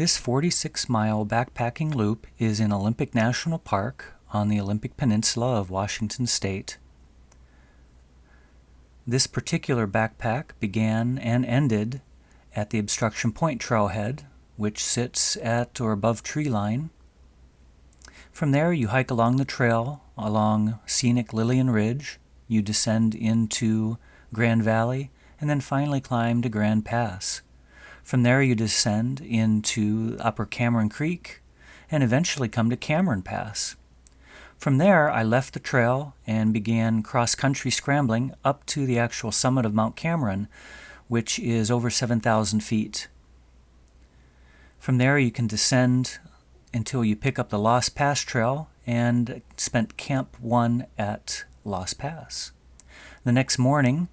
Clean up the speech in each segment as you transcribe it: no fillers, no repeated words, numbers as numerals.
This 46-mile backpacking loop is in Olympic National Park on the Olympic Peninsula of Washington State. This particular backpack began and ended at the Obstruction Point Trailhead, which sits at or above tree line. From there, you hike along the trail along scenic Lillian Ridge, you descend into Grand Valley, and then finally climb to Grand Pass. From there, you descend into Upper Cameron Creek and eventually come to Cameron Pass. From there, I left the trail and began cross-country scrambling up to the actual summit of Mount Cameron, which is over 7,000 feet. From there, you can descend until you pick up the Lost Pass Trail and spent Camp 1 at Lost Pass. The next morning,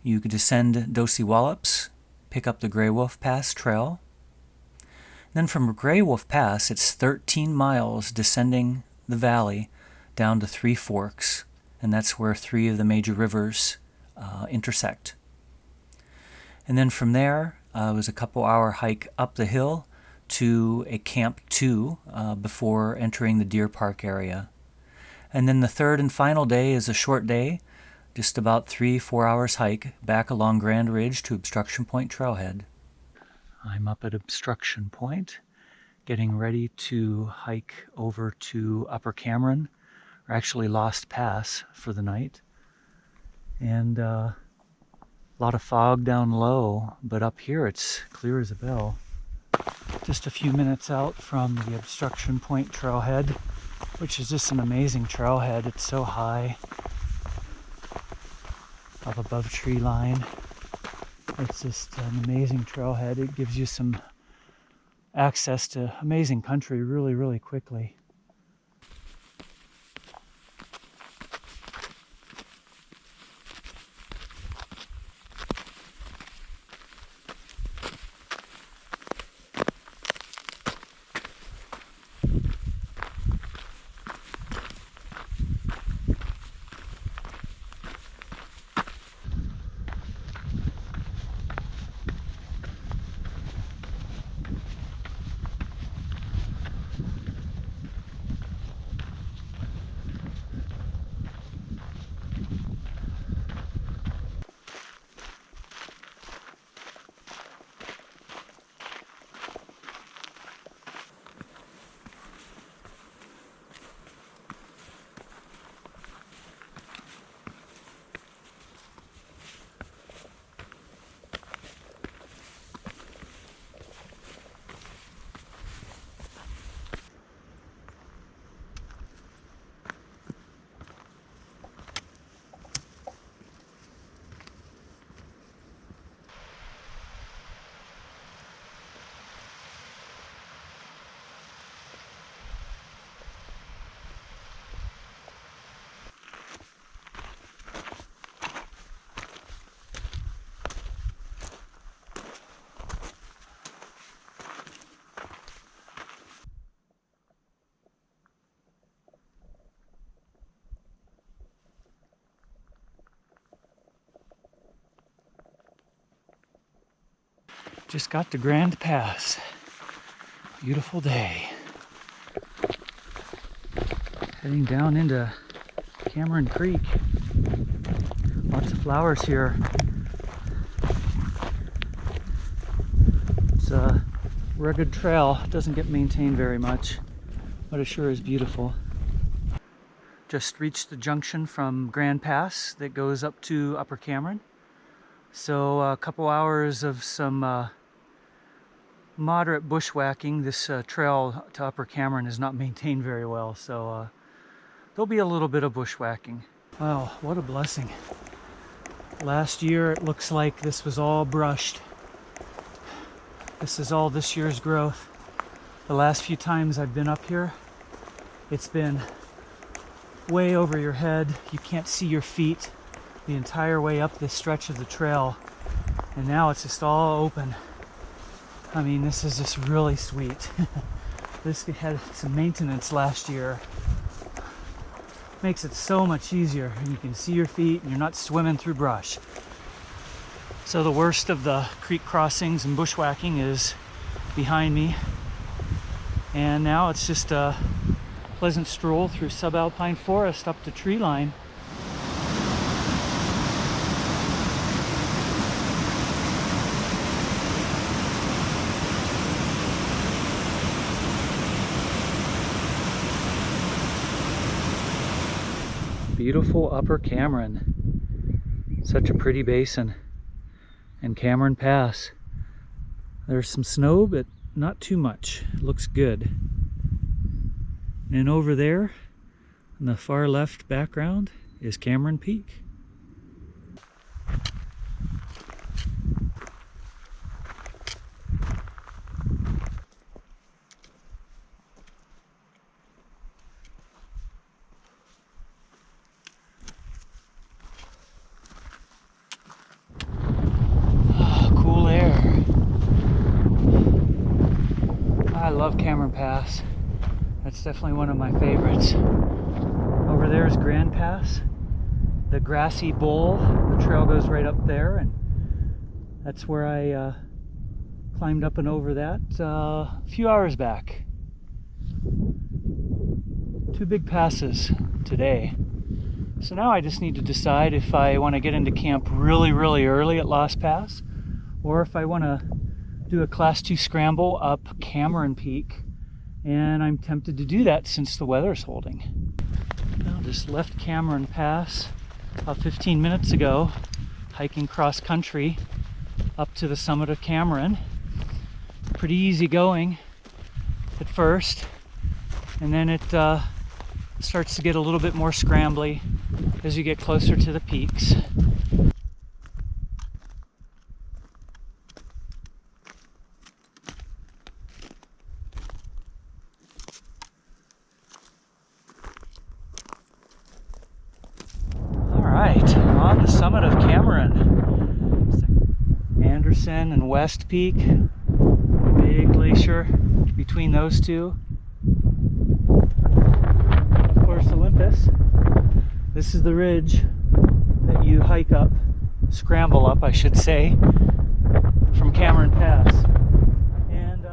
you could descend Dosewallips, pick up the Grey Wolf Pass Trail. Then from Grey Wolf Pass, it's 13 miles descending the valley down to Three Forks, and that's where three of the major rivers intersect. And then from there, it was a couple-hour hike up the hill to a Camp 2 before entering the Deer Park area. And then the third and final day is a short day, just about 3-4 hours hike back along Grand Ridge to Obstruction Point Trailhead. I'm up at Obstruction Point, getting ready to hike over to Upper Cameron, or actually Lost Pass, for the night. And a lot of fog down low, but up here it's clear as a bell. Just a few minutes out from the Obstruction Point Trailhead, which is just an amazing trailhead. It's so high, up above tree line. It's just an amazing trailhead. It gives you some access to amazing country really, really quickly. Just got to Grand Pass. Beautiful day. Heading down into Cameron Creek. Lots of flowers here. It's a rugged trail. It doesn't get maintained very much, but it sure is beautiful. Just reached the junction from Grand Pass that goes up to Upper Cameron. So a couple hours of some moderate bushwhacking. This trail to Upper Cameron is not maintained very well, so there'll be a little bit of bushwhacking. Wow, what a blessing. Last year it looks like this was all brushed. This is all this year's growth. The last few times I've been up here, it's been way over your head. You can't see your feet the entire way up this stretch of the trail, and now it's just all open. I mean, this is just really sweet. This had some maintenance last year. Makes it so much easier, and you can see your feet and you're not swimming through brush. So the worst of the creek crossings and bushwhacking is behind me. And now it's just a pleasant stroll through subalpine forest up to tree line. Beautiful Upper Cameron. Such a pretty basin. And Cameron Pass. There's some snow, but not too much. It looks good. And over there, in the far left background, is Cameron Peak. Cool air. I love Cameron Pass. That's definitely one of my favorites. Over there is Grand Pass, the grassy bowl. The trail goes right up there, and that's where I climbed up and over that a few hours back. 2 big passes today. So now I just need to decide if I want to get into camp really early at Lost Pass, or if I want to do a Class 2 scramble up Cameron Peak. And I'm tempted to do that since the weather's holding. I just left Cameron Pass about 15 minutes ago, hiking cross country up to the summit of Cameron. Pretty easy going at first, and then it starts to get a little bit more scrambly as you get closer to the peaks. Alright, on the summit of Cameron. Anderson and West Peak. Big glacier between those two. Of course, Olympus. This is the ridge that you hike up, scramble up, I should say, from Cameron Pass. And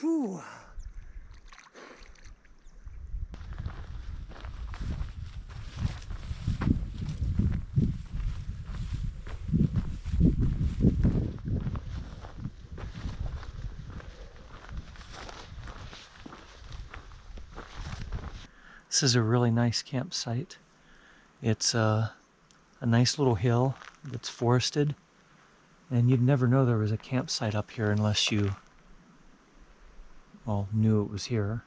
whew. This is a really nice campsite. It's a nice little hill that's forested, and you'd never know there was a campsite up here unless you, well, knew it was here.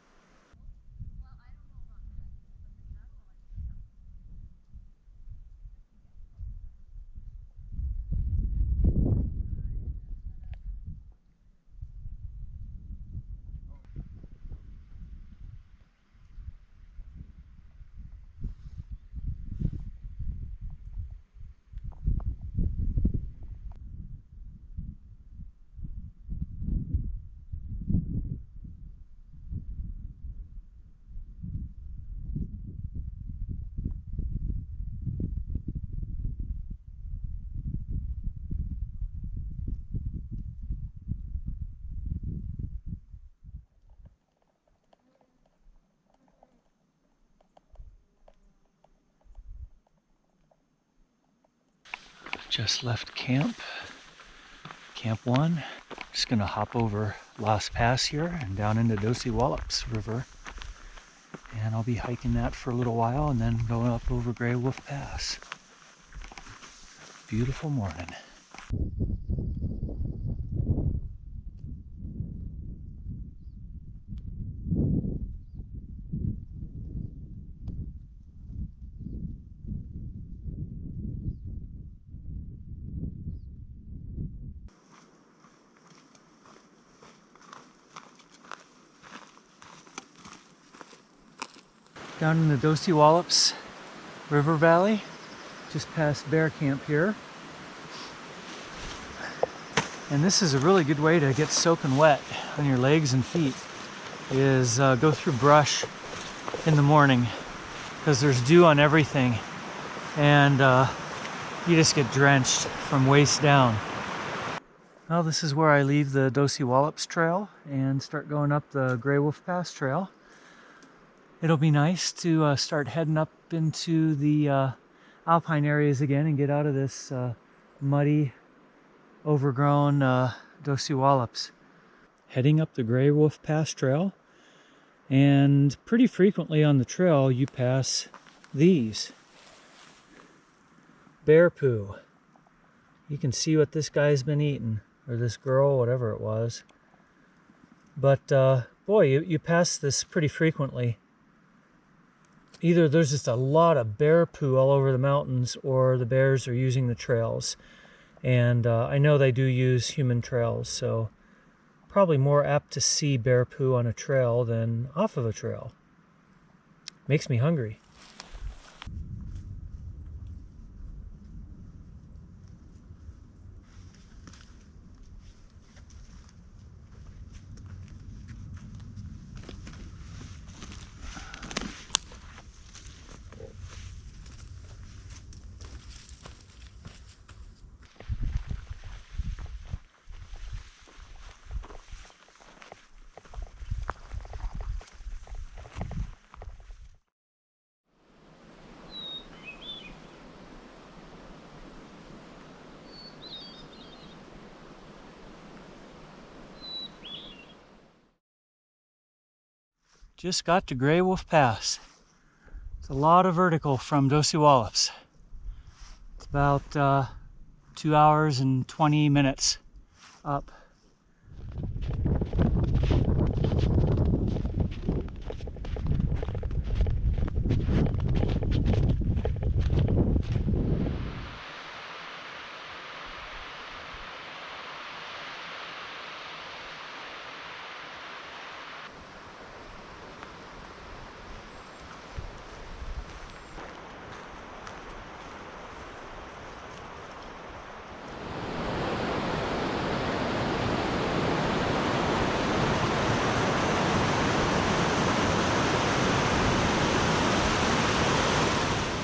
Just left camp 1. Just gonna hop over Lost Pass here and down into Dosewallips River, and I'll be hiking that for a little while and then going up over Grey Wolf Pass. Beautiful morning. Down in the Dosewallips River Valley, just past Bear Camp here. And this is a really good way to get soaking wet on your legs and feet, is go through brush in the morning, because there's dew on everything, and you just get drenched from waist down. Well, this is where I leave the Dosewallips trail and start going up the Grey Wolf Pass trail. It'll be nice to start heading up into the alpine areas again and get out of this muddy, overgrown Dosewallips. Heading up the Grey Wolf Pass trail, and pretty frequently on the trail you pass these. Bear poo. You can see what this guy's been eating, or this girl, whatever it was. But boy, you pass this pretty frequently. Either there's just a lot of bear poo all over the mountains, or the bears are using the trails. And I know they do use human trails, so probably more apt to see bear poo on a trail than off of a trail. Makes me hungry. Just got to Grey Wolf Pass. It's a lot of vertical from Dosewallips. It's about 2 hours and 20 minutes up.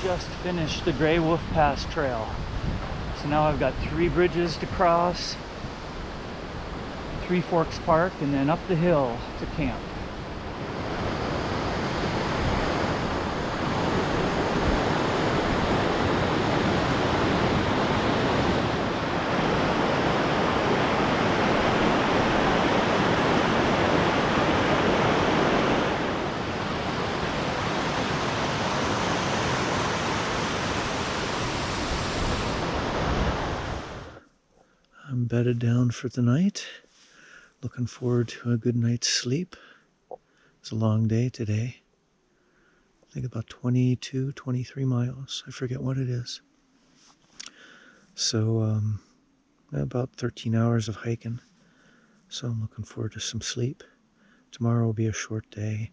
Just finished the Grey Wolf Pass trail. So now I've got 3 bridges to cross, 3 Forks Park, and then up the hill to camp. I'm bedded down for the night. Looking forward to a good night's sleep. It's a long day today. I think about 22, 23 miles. I forget what it is. So about 13 hours of hiking. So I'm looking forward to some sleep. Tomorrow will be a short day,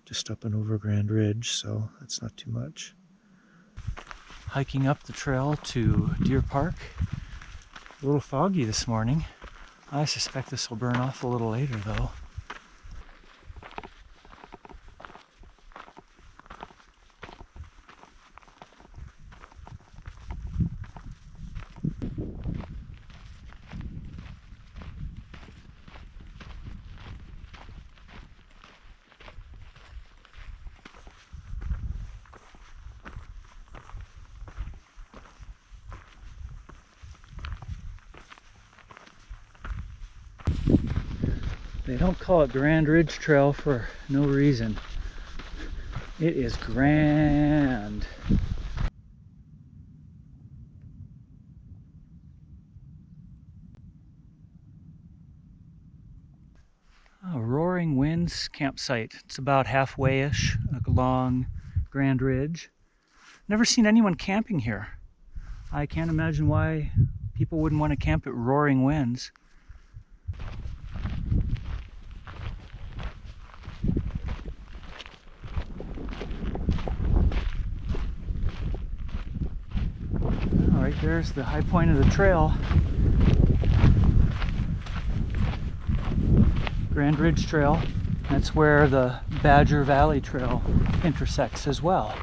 just up and over Grand Ridge, so that's not too much. Hiking up the trail to Deer Park. A little foggy this morning. I suspect this will burn off a little later though. They don't call it Grand Ridge Trail for no reason. It is grand. Roaring Winds campsite. It's about halfway-ish along Grand Ridge. Never seen anyone camping here. I can't imagine why people wouldn't want to camp at Roaring Winds. All right, there's the high point of the trail. Grand Ridge Trail. That's where the Badger Valley Trail intersects as well.